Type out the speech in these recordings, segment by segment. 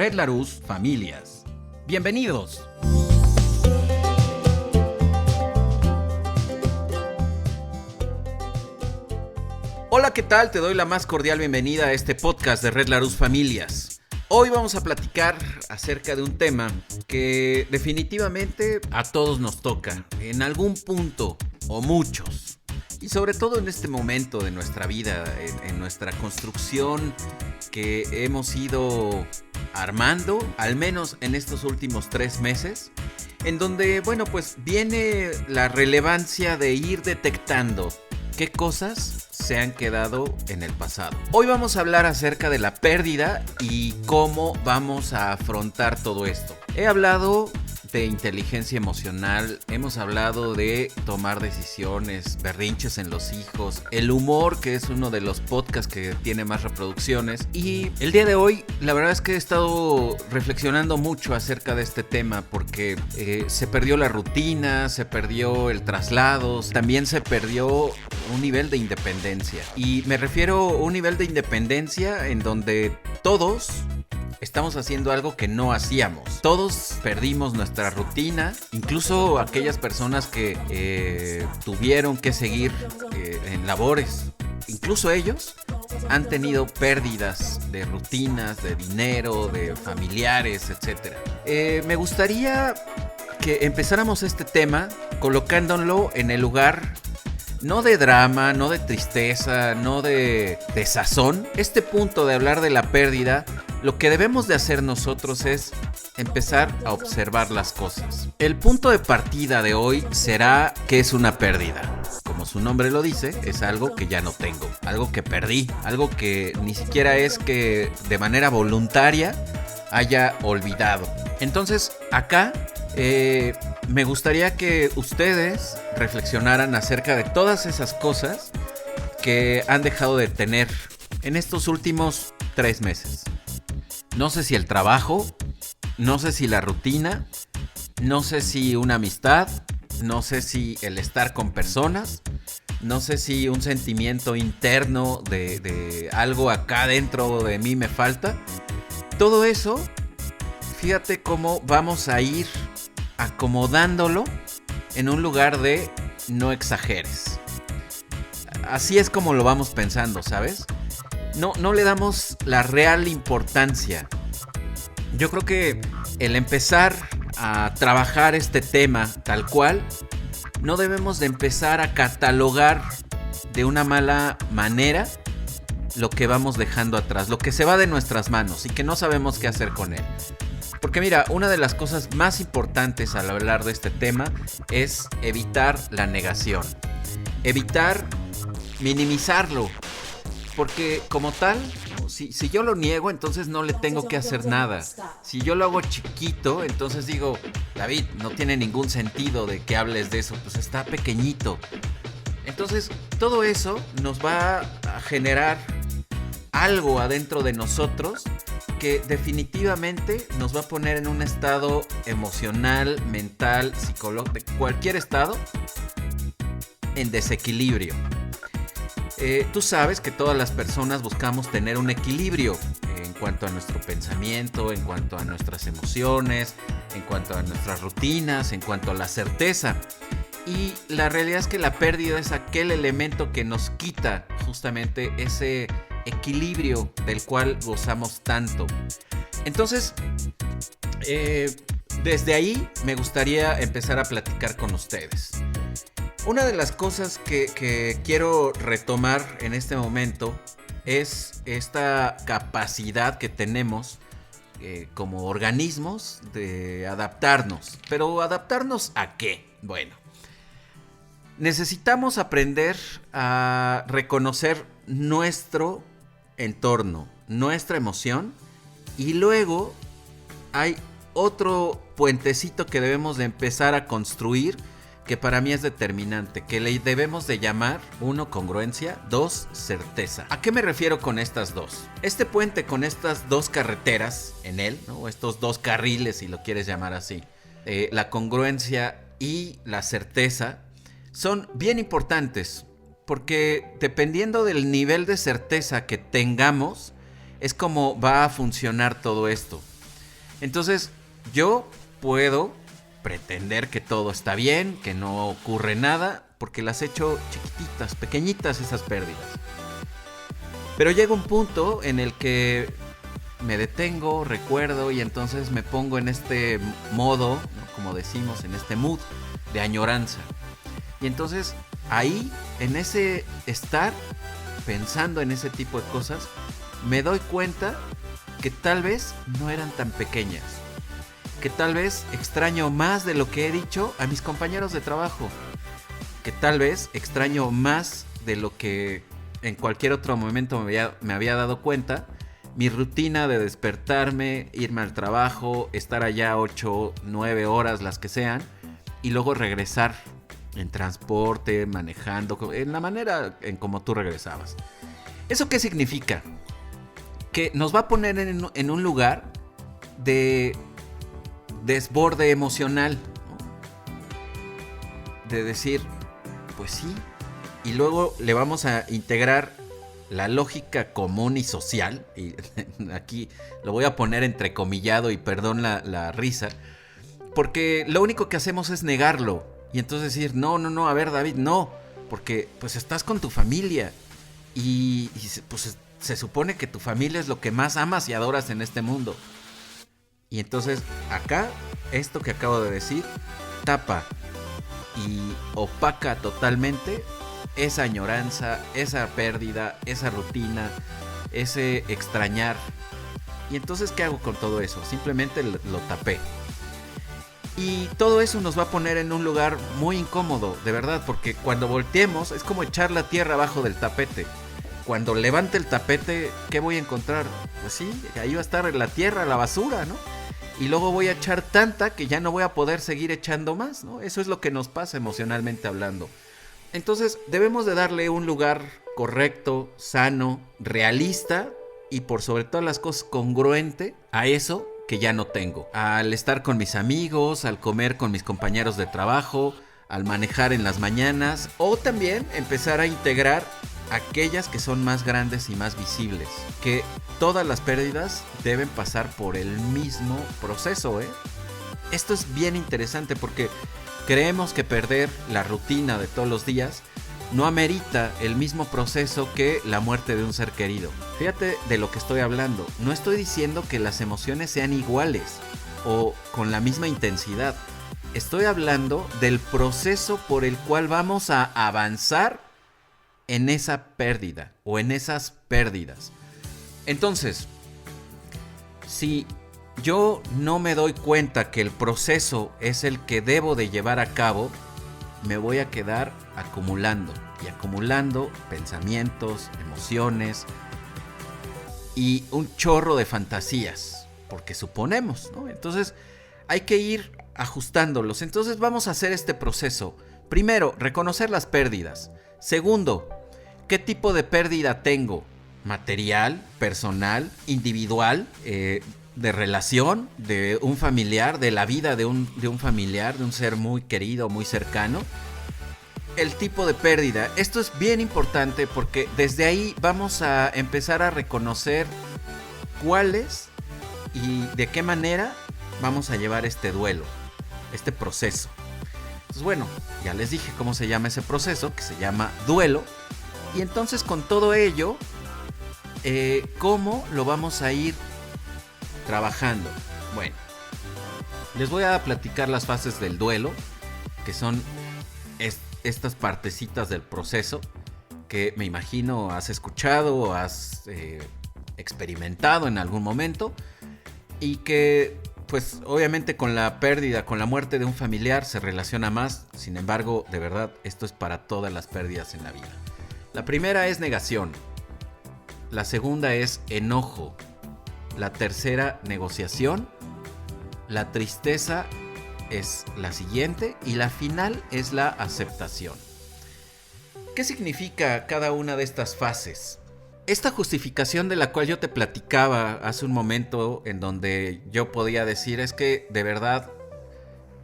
Red Larus Familias. Bienvenidos. Hola, ¿qué tal? Te doy la más cordial bienvenida a este podcast de Red Larus Familias. Hoy vamos a platicar acerca de un tema que definitivamente a todos nos toca, en algún punto o muchos. Y sobre todo en este momento de nuestra vida, en nuestra construcción que hemos ido armando, al menos en estos últimos 3 meses, en donde, pues viene la relevancia de ir detectando qué cosas se han quedado en el pasado. Hoy vamos a hablar acerca de la pérdida y cómo vamos a afrontar todo esto. He hablado de inteligencia emocional, hemos hablado de tomar decisiones, berrinches en los hijos, el humor, que es uno de los podcasts que tiene más reproducciones, y el día de hoy la verdad es que he estado reflexionando mucho acerca de este tema porque se perdió la rutina, se perdió el traslado, también se perdió un nivel de independencia, y me refiero a un nivel de independencia en donde todos estamos haciendo algo que no hacíamos. Todos perdimos nuestra rutina, incluso aquellas personas que tuvieron que seguir en labores. Incluso ellos han tenido pérdidas de rutinas, de dinero, de familiares, etc. Me gustaría que empezáramos este tema colocándolo en el lugar no de drama, no de tristeza, no de desazón. Este punto de hablar de la pérdida, lo que debemos de hacer nosotros es empezar a observar las cosas. El punto de partida de hoy será que es una pérdida. Como su nombre lo dice, es algo que ya no tengo, algo que perdí, algo que ni siquiera es que de manera voluntaria haya olvidado. Entonces, acá me gustaría que ustedes reflexionaran acerca de todas esas cosas que han dejado de tener en estos últimos 3 meses. No sé si el trabajo, no sé si la rutina, no sé si una amistad, no sé si el estar con personas, no sé si un sentimiento interno de algo acá dentro de mí me falta. Todo eso, fíjate cómo vamos a ir acomodándolo en un lugar de no exageres. Así es como lo vamos pensando, ¿sabes? No le damos la real importancia. Yo creo que el empezar a trabajar este tema tal cual, no debemos de empezar a catalogar de una mala manera lo que vamos dejando atrás, lo que se va de nuestras manos y que no sabemos qué hacer con él. Porque mira, una de las cosas más importantes al hablar de este tema es evitar la negación, evitar minimizarlo. Porque como tal, si yo lo niego, entonces no le tengo que hacer nada. Si yo lo hago chiquito, entonces digo, David, no tiene ningún sentido de que hables de eso, pues está pequeñito. Entonces, todo eso nos va a generar algo adentro de nosotros que definitivamente nos va a poner en un estado emocional, mental, psicológico, de cualquier estado, en desequilibrio. Tú sabes que todas las personas buscamos tener un equilibrio en cuanto a nuestro pensamiento, en cuanto a nuestras emociones, en cuanto a nuestras rutinas, en cuanto a la certeza. Y la realidad es que la pérdida es aquel elemento que nos quita justamente ese equilibrio del cual gozamos tanto. Entonces, desde ahí me gustaría empezar a platicar con ustedes. Una de las cosas que quiero retomar en este momento es esta capacidad que tenemos como organismos de adaptarnos. ¿Pero adaptarnos a qué? Bueno, necesitamos aprender a reconocer nuestro entorno, nuestra emoción, y luego hay otro puentecito que debemos de empezar a construir, que para mí es determinante, que le debemos de llamar 1, congruencia, 2, certeza. ¿A qué me refiero con estas dos? Este puente con estas 2 carreteras en él, ¿no? Estos 2 carriles, si lo quieres llamar así, la congruencia y la certeza, son bien importantes, porque dependiendo del nivel de certeza que tengamos, es como va a funcionar todo esto. Entonces, yo puedo pretender que todo está bien, que no ocurre nada, porque las he hecho chiquititas, pequeñitas esas pérdidas. Pero llega un punto en el que me detengo, recuerdo y entonces me pongo en este modo, ¿no? Como decimos, en este mood de añoranza. Y entonces ahí, en ese estar pensando en ese tipo de cosas, me doy cuenta que tal vez no eran tan pequeñas. Que tal vez extraño más de lo que he dicho a mis compañeros de trabajo. Que tal vez extraño más de lo que en cualquier otro momento me había dado cuenta. Mi rutina de despertarme, irme al trabajo, estar allá 8, 9 horas, las que sean, y luego regresar en transporte, manejando, en la manera en como tú regresabas. ¿Eso qué significa? Que nos va a poner en un lugar de desborde emocional, ¿no? De decir, pues sí, y luego le vamos a integrar la lógica común y social, y aquí lo voy a poner entrecomillado y perdón la risa, porque lo único que hacemos es negarlo, y entonces decir, no, a ver David, no, porque pues estás con tu familia, y pues se supone que tu familia es lo que más amas y adoras en este mundo. Y entonces acá, esto que acabo de decir, tapa y opaca totalmente esa añoranza, esa pérdida, esa rutina, ese extrañar. Y entonces, ¿qué hago con todo eso? Simplemente lo tapé. Y todo eso nos va a poner en un lugar muy incómodo, de verdad, porque cuando volteemos es como echar la tierra abajo del tapete. Cuando levante el tapete, ¿qué voy a encontrar? Pues sí, ahí va a estar la tierra, la basura, ¿no? Y luego voy a echar tanta que ya no voy a poder seguir echando más, ¿no? Eso es lo que nos pasa emocionalmente hablando. Entonces debemos de darle un lugar correcto, sano, realista y por sobre todas las cosas congruente a eso que ya no tengo. Al estar con mis amigos, al comer con mis compañeros de trabajo, al manejar en las mañanas o también empezar a integrar aquellas que son más grandes y más visibles. Que todas las pérdidas deben pasar por el mismo proceso, ¿eh? Esto es bien interesante porque creemos que perder la rutina de todos los días no amerita el mismo proceso que la muerte de un ser querido. Fíjate de lo que estoy hablando. No estoy diciendo que las emociones sean iguales o con la misma intensidad. Estoy hablando del proceso por el cual vamos a avanzar en esa pérdida o en esas pérdidas. Entonces, si yo no me doy cuenta que el proceso es el que debo de llevar a cabo, me voy a quedar acumulando y acumulando pensamientos, emociones y un chorro de fantasías, porque suponemos, ¿no? Entonces hay que ir ajustándolos. Entonces vamos a hacer este proceso. Primero, reconocer las pérdidas. Segundo, ¿qué tipo de pérdida tengo? ¿Material, personal, individual, de relación, de un familiar, de la vida de un familiar, de un ser muy querido, muy cercano? El tipo de pérdida. Esto es bien importante porque desde ahí vamos a empezar a reconocer cuáles y de qué manera vamos a llevar este duelo, este proceso. Entonces, bueno, ya les dije cómo se llama ese proceso, que se llama duelo. Y entonces con todo ello, ¿cómo lo vamos a ir trabajando? Bueno, les voy a platicar las fases del duelo, que son estas partecitas del proceso que me imagino has escuchado o has experimentado en algún momento y que pues obviamente con la pérdida, con la muerte de un familiar se relaciona más. Sin embargo, de verdad, esto es para todas las pérdidas en la vida. La primera es negación. La segunda es enojo. La tercera, negociación. La tristeza es la siguiente. Y la final es la aceptación. ¿Qué significa cada una de estas fases? Esta justificación de la cual yo te platicaba hace un momento, en donde yo podía decir es que de verdad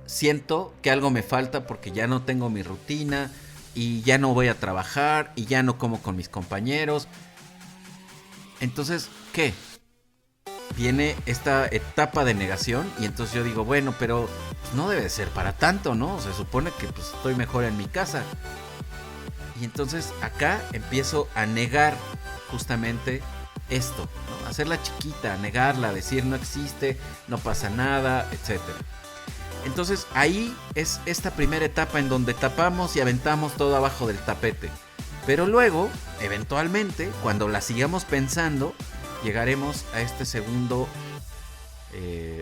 siento que algo me falta porque ya no tengo mi rutina y ya no voy a trabajar y ya no como con mis compañeros. Entonces, ¿qué? viene esta etapa de negación y entonces yo digo, bueno, pero no debe ser para tanto, ¿no? Se supone que pues estoy mejor en mi casa. Y entonces acá empiezo a negar justamente esto, ¿no? Hacerla chiquita, negarla, decir no existe, no pasa nada, etc. Entonces ahí es esta primera etapa en donde tapamos y aventamos todo abajo del tapete. Pero luego, eventualmente, cuando la sigamos pensando, llegaremos a este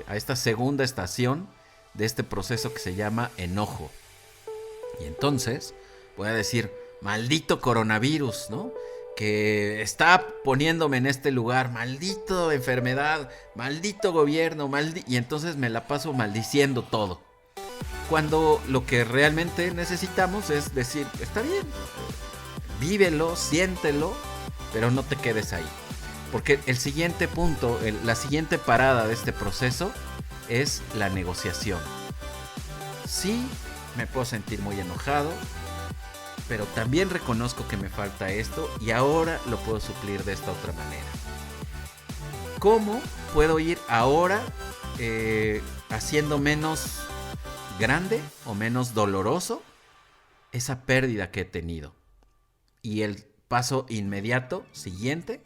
a esta segunda estación de este proceso que se llama enojo. Y entonces voy a decir, maldito coronavirus, ¿no? Que está poniéndome en este lugar, maldito enfermedad, maldito gobierno, y entonces me la paso maldiciendo todo. Cuando lo que realmente necesitamos es decir, está bien, vívelo, siéntelo, pero no te quedes ahí. Porque el siguiente punto, la siguiente parada de este proceso es la negociación. Sí, me puedo sentir muy enojado, pero también reconozco que me falta esto y ahora lo puedo suplir de esta otra manera. ¿Cómo puedo ir ahora haciendo menos grande o menos doloroso esa pérdida que he tenido? Y el paso inmediato, siguiente,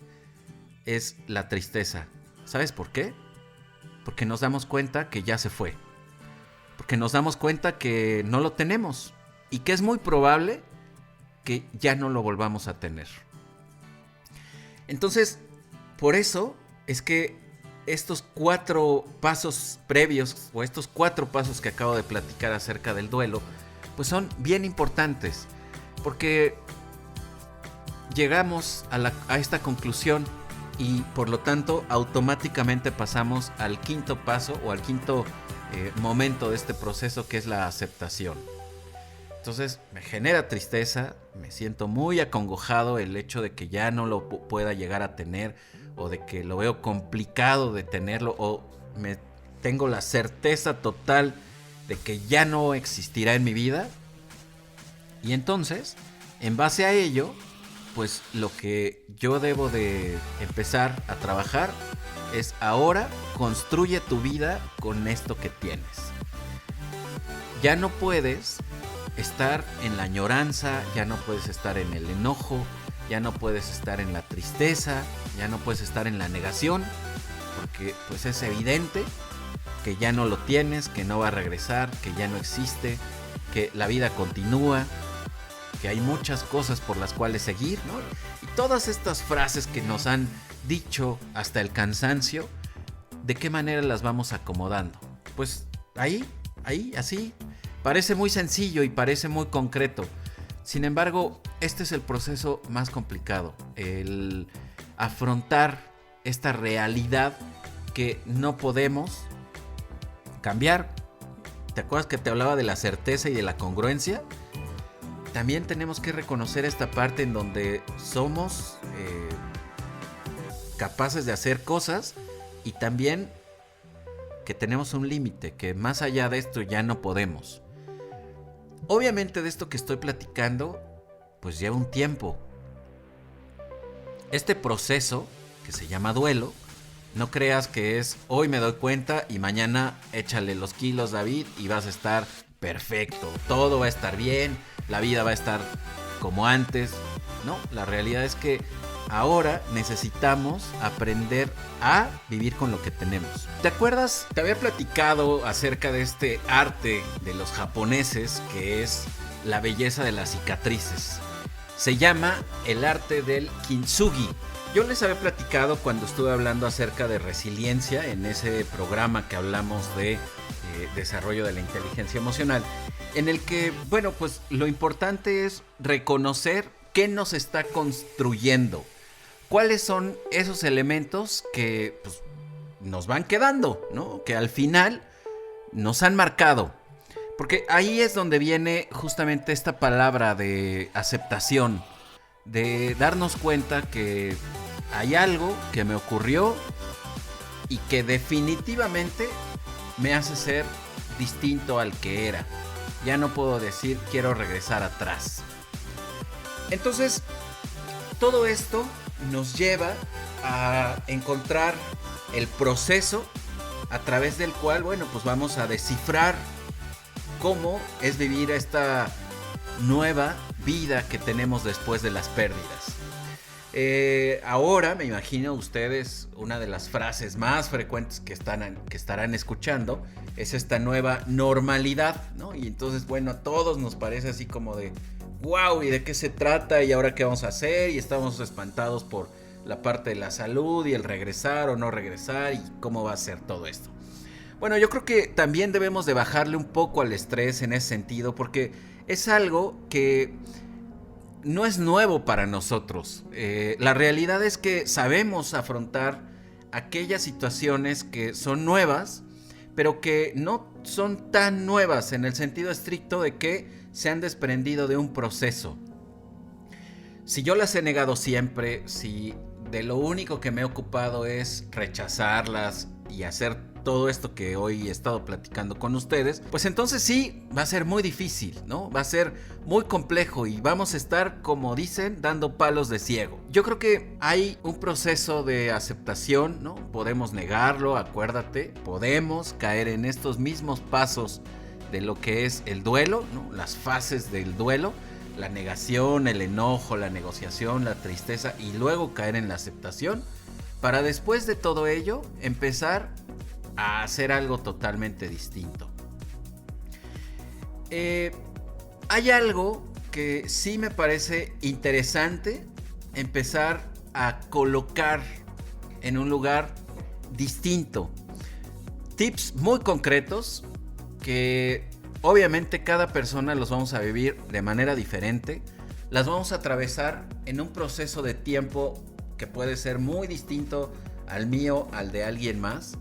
es la tristeza. ¿Sabes por qué? Porque nos damos cuenta que ya se fue. Porque nos damos cuenta que no lo tenemos. Y que es muy probable que ya no lo volvamos a tener. Entonces, por eso es que estos 4 pasos previos, o estos 4 pasos que acabo de platicar acerca del duelo, pues son bien importantes. Porque llegamos a esta conclusión y por lo tanto automáticamente pasamos al quinto paso o al quinto momento de este proceso, que es la aceptación. Entonces me genera tristeza, me siento muy acongojado el hecho de que ya no lo pueda llegar a tener, o de que lo veo complicado de tenerlo, o tengo la certeza total de que ya no existirá en mi vida. Y entonces, en base a ello, pues lo que yo debo de empezar a trabajar es ahora construye tu vida con esto que tienes. Ya no puedes estar en la añoranza, ya no puedes estar en el enojo, ya no puedes estar en la tristeza, ya no puedes estar en la negación, porque pues es evidente que ya no lo tienes, que no va a regresar, que ya no existe, que la vida continúa, que hay muchas cosas por las cuales seguir, ¿no? Y todas estas frases que nos han dicho hasta el cansancio, ¿de qué manera las vamos acomodando? Pues ahí, así. Parece muy sencillo y parece muy concreto. Sin embargo, este es el proceso más complicado. El afrontar esta realidad que no podemos cambiar. ¿Te acuerdas que te hablaba de la certeza y de la congruencia? También tenemos que reconocer esta parte en donde somos capaces de hacer cosas y también que tenemos un límite, que más allá de esto ya no podemos. Obviamente de esto que estoy platicando, pues lleva un tiempo. Este proceso, que se llama duelo, no creas que es hoy me doy cuenta y mañana échale los kilos, David, y vas a estar perfecto, todo va a estar bien, la vida va a estar como antes. No, la realidad es que ahora necesitamos aprender a vivir con lo que tenemos. ¿Te acuerdas? Te había platicado acerca de este arte de los japoneses, que es la belleza de las cicatrices. Se llama el arte del kintsugi. Yo les había platicado cuando estuve hablando acerca de resiliencia en ese programa que hablamos de desarrollo de la inteligencia emocional, en el que, bueno, pues lo importante es reconocer qué nos está construyendo, cuáles son esos elementos que pues, nos van quedando, ¿no? Que al final nos han marcado. Porque ahí es donde viene justamente esta palabra de aceptación, de darnos cuenta que hay algo que me ocurrió y que definitivamente me hace ser distinto al que era. Ya no puedo decir quiero regresar atrás. Entonces, todo esto nos lleva a encontrar el proceso a través del cual, bueno, pues vamos a descifrar cómo es vivir esta nueva vida que tenemos después de las pérdidas. Ahora me imagino ustedes, una de las frases más frecuentes que estarán escuchando es esta nueva normalidad, ¿no? Y entonces, bueno, a todos nos parece así como de wow, ¿y de qué se trata? ¿Y ahora qué vamos a hacer? Y estamos espantados por la parte de la salud y el regresar o no regresar y cómo va a ser todo esto. Bueno, yo creo que también debemos de bajarle un poco al estrés en ese sentido, porque es algo que no es nuevo para nosotros. La realidad es que sabemos afrontar aquellas situaciones que son nuevas, pero que no son tan nuevas en el sentido estricto de que se han desprendido de un proceso. Si yo las he negado siempre, si de lo único que me he ocupado es rechazarlas y hacer todo esto que hoy he estado platicando con ustedes, pues entonces sí, va a ser muy difícil, ¿no? Va a ser muy complejo y vamos a estar, como dicen, dando palos de ciego. Yo creo que hay un proceso de aceptación, ¿no? Podemos negarlo, acuérdate, podemos caer en estos mismos pasos de lo que es el duelo, ¿no? Las fases del duelo, la negación, el enojo, la negociación, la tristeza y luego caer en la aceptación, para después de todo ello empezar a hacer algo totalmente distinto. Hay algo que sí me parece interesante empezar a colocar en un lugar distinto. Tips muy concretos que obviamente cada persona los vamos a vivir de manera diferente. Las vamos a atravesar en un proceso de tiempo que puede ser muy distinto al mío, al de alguien más.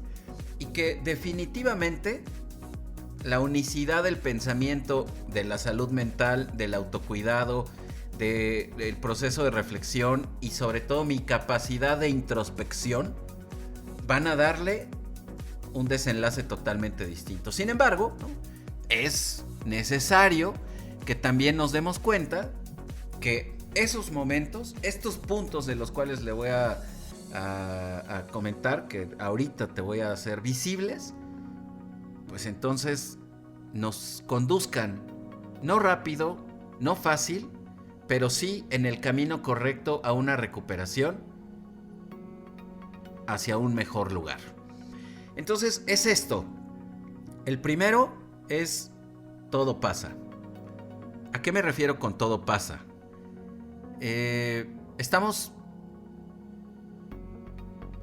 Y que definitivamente la unicidad del pensamiento, de la salud mental, del autocuidado, del proceso de reflexión y sobre todo mi capacidad de introspección van a darle un desenlace totalmente distinto. Sin embargo, ¿no? Es necesario que también nos demos cuenta que esos momentos, estos puntos de los cuales le voy a comentar, que ahorita te voy a hacer visibles, pues entonces nos conduzcan, no rápido, no fácil, pero sí en el camino correcto a una recuperación hacia un mejor lugar. Entonces es esto. El primero es todo pasa. ¿A qué me refiero con todo pasa?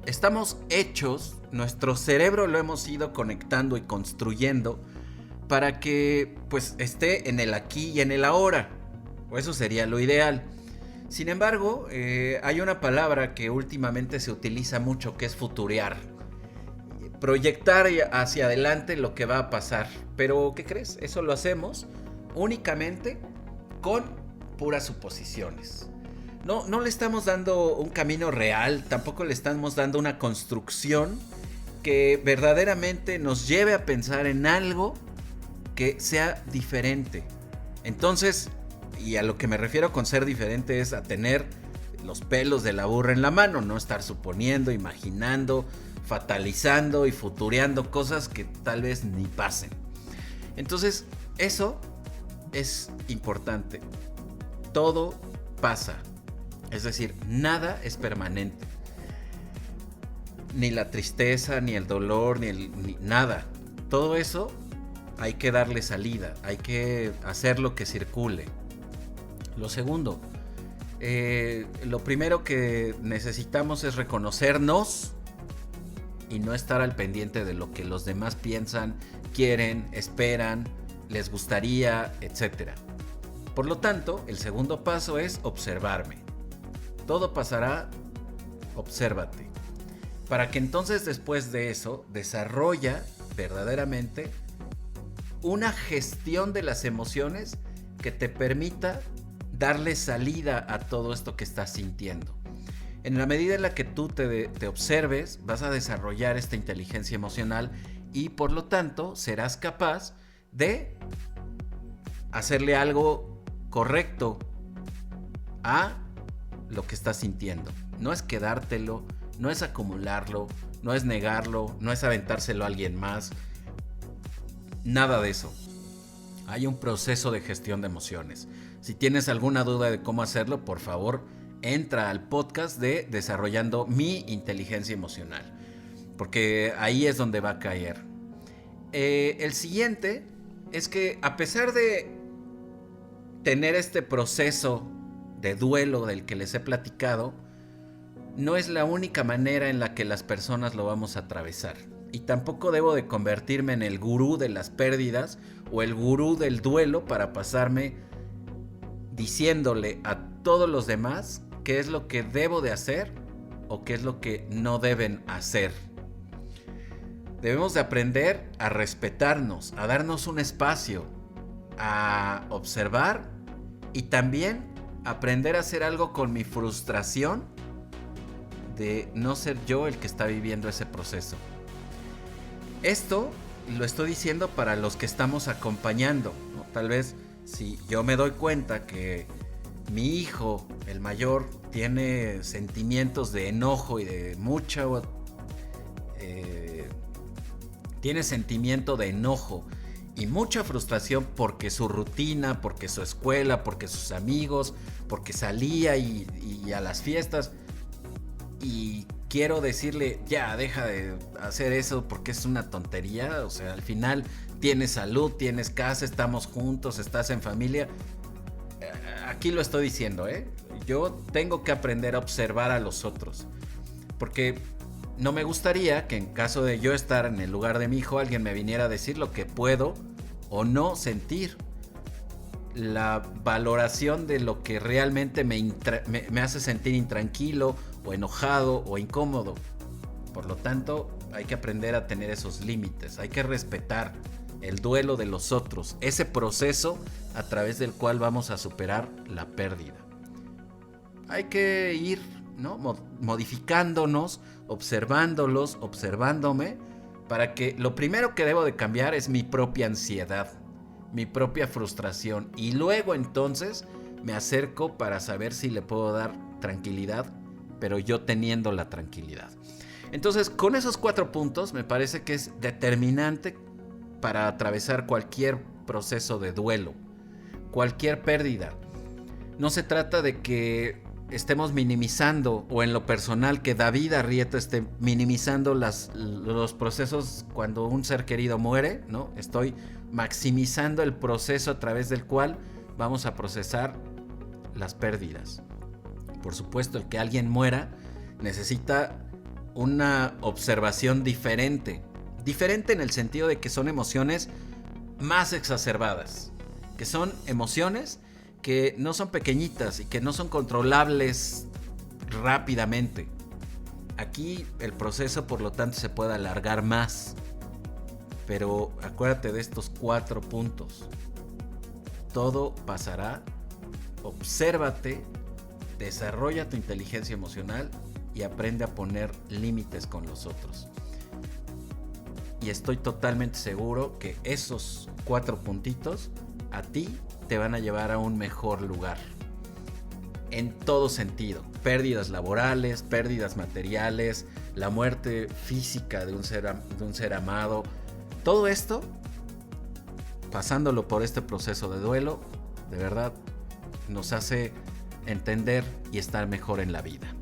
Estamos hechos, nuestro cerebro lo hemos ido conectando y construyendo para que pues esté en el aquí y en el ahora, o eso sería lo ideal. Sin embargo, hay una palabra que últimamente se utiliza mucho, que es futurear, proyectar hacia adelante lo que va a pasar. Pero ¿qué crees? Eso lo hacemos únicamente con puras suposiciones. No le estamos dando un camino real, tampoco le estamos dando una construcción que verdaderamente nos lleve a pensar en algo que sea diferente. Entonces, y a lo que me refiero con ser diferente es a tener los pelos de la burra en la mano, no estar suponiendo, imaginando, fatalizando y futureando cosas que tal vez ni pasen. Entonces, eso es importante. Todo pasa. Es decir, nada es permanente. Ni la tristeza, ni el dolor, ni nada. Todo eso hay que darle salida, hay que hacerlo que circule. Lo segundo, lo primero que necesitamos es reconocernos y no estar al pendiente de lo que los demás piensan, quieren, esperan, les gustaría, etc. Por lo tanto, el segundo paso es observarme. Todo pasará, obsérvate. Para que entonces después de eso desarrolla verdaderamente una gestión de las emociones que te permita darle salida a todo esto que estás sintiendo. En la medida en la que tú te observes, vas a desarrollar esta inteligencia emocional y por lo tanto serás capaz de hacerle algo correcto a lo que estás sintiendo. No es quedártelo, no es acumularlo, no es negarlo, no es aventárselo a alguien más. Nada de eso. Hay un proceso de gestión de emociones. Si tienes alguna duda de cómo hacerlo, por favor, entra al podcast de Desarrollando mi Inteligencia Emocional, porque ahí es donde va a caer. El siguiente es que, a pesar de tener este proceso de duelo del que les he platicado, no es la única manera en la que las personas lo vamos a atravesar. Y tampoco debo de convertirme en el gurú de las pérdidas o el gurú del duelo para pasarme diciéndole a todos los demás qué es lo que debo de hacer o qué es lo que no deben hacer. Debemos de aprender a respetarnos, a darnos un espacio, a observar y también aprender a hacer algo con mi frustración de no ser yo el que está viviendo ese proceso. Esto lo estoy diciendo para los que estamos acompañando, ¿no? Tal vez si yo me doy cuenta que mi hijo, el mayor, tiene sentimientos de enojo y de tiene sentimiento de enojo y mucha frustración porque su rutina, porque su escuela, porque sus amigos, porque salía y a las fiestas, y quiero decirle, ya, deja de hacer eso porque es una tontería. O sea, al final tienes salud, tienes casa, estamos juntos, estás en familia. Aquí lo estoy diciendo, yo tengo que aprender a observar a los otros, porque no me gustaría que, en caso de yo estar en el lugar de mi hijo, alguien me viniera a decir lo que puedo o no sentir. La valoración de lo que realmente me hace sentir intranquilo o enojado o incómodo. Por lo tanto, hay que aprender a tener esos límites. Hay que respetar el duelo de los otros, ese proceso a través del cual vamos a superar la pérdida. Hay que ir, ¿no?, modificándonos, observándolos, observándome, para que lo primero que debo de cambiar es mi propia ansiedad, mi propia frustración, y luego entonces me acerco para saber si le puedo dar tranquilidad, pero yo teniendo la tranquilidad. Entonces, con esos 4 puntos me parece que es determinante para atravesar cualquier proceso de duelo, cualquier pérdida. No se trata de que estemos minimizando, o en lo personal que David Arrieta esté minimizando los procesos cuando un ser querido muere, ¿no? Estoy maximizando el proceso a través del cual vamos a procesar las pérdidas. Por supuesto, el que alguien muera necesita una observación diferente en el sentido de que son emociones más exacerbadas, que son emociones que no son pequeñitas y que no son controlables rápidamente. Aquí el proceso, por lo tanto, se puede alargar más. Pero acuérdate de estos 4 puntos. Todo pasará. Obsérvate, desarrolla tu inteligencia emocional y aprende a poner límites con los otros. Y estoy totalmente seguro que esos 4 puntitos a ti te van a llevar a un mejor lugar. En todo sentido. Pérdidas laborales, pérdidas materiales, la muerte física de un ser amado. Todo esto, pasándolo por este proceso de duelo, de verdad, nos hace entender y estar mejor en la vida.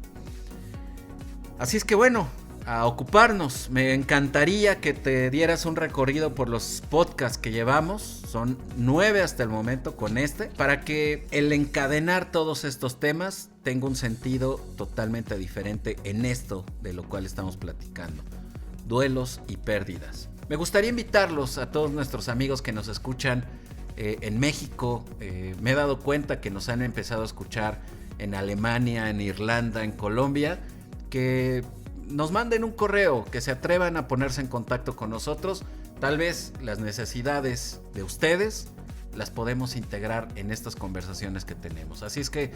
Así es que bueno, a ocuparnos. Me encantaría que te dieras un recorrido por los podcasts que llevamos. Son 9 hasta el momento con para que el encadenar todos estos temas tenga un sentido totalmente diferente en esto de lo cual estamos platicando: duelos y pérdidas. Me gustaría invitarlos a todos nuestros amigos que nos escuchan en México. Me he dado cuenta que nos han empezado a escuchar en Alemania, en Irlanda, en Colombia, que nos manden un correo, que se atrevan a ponerse en contacto con nosotros. Tal vez las necesidades de ustedes las podemos integrar en estas conversaciones que tenemos. Así es que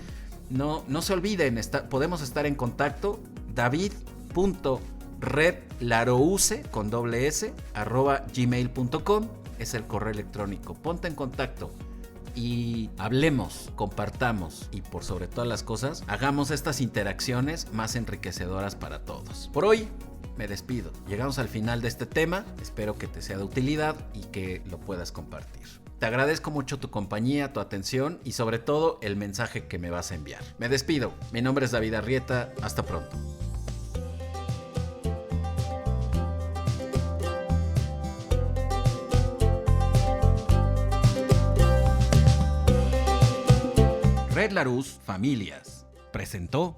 no se olviden, podemos estar en contacto. david.redlarouse con doble s @gmail.com es el correo electrónico. Ponte en contacto y hablemos, compartamos y, por sobre todas las cosas, hagamos estas interacciones más enriquecedoras para todos. Por hoy me despido. Llegamos al final de este tema, espero que te sea de utilidad y que lo puedas compartir. Te agradezco mucho tu compañía, tu atención y sobre todo el mensaje que me vas a enviar. Me despido, mi nombre es David Arrieta, hasta pronto. Red Larus Familias presentó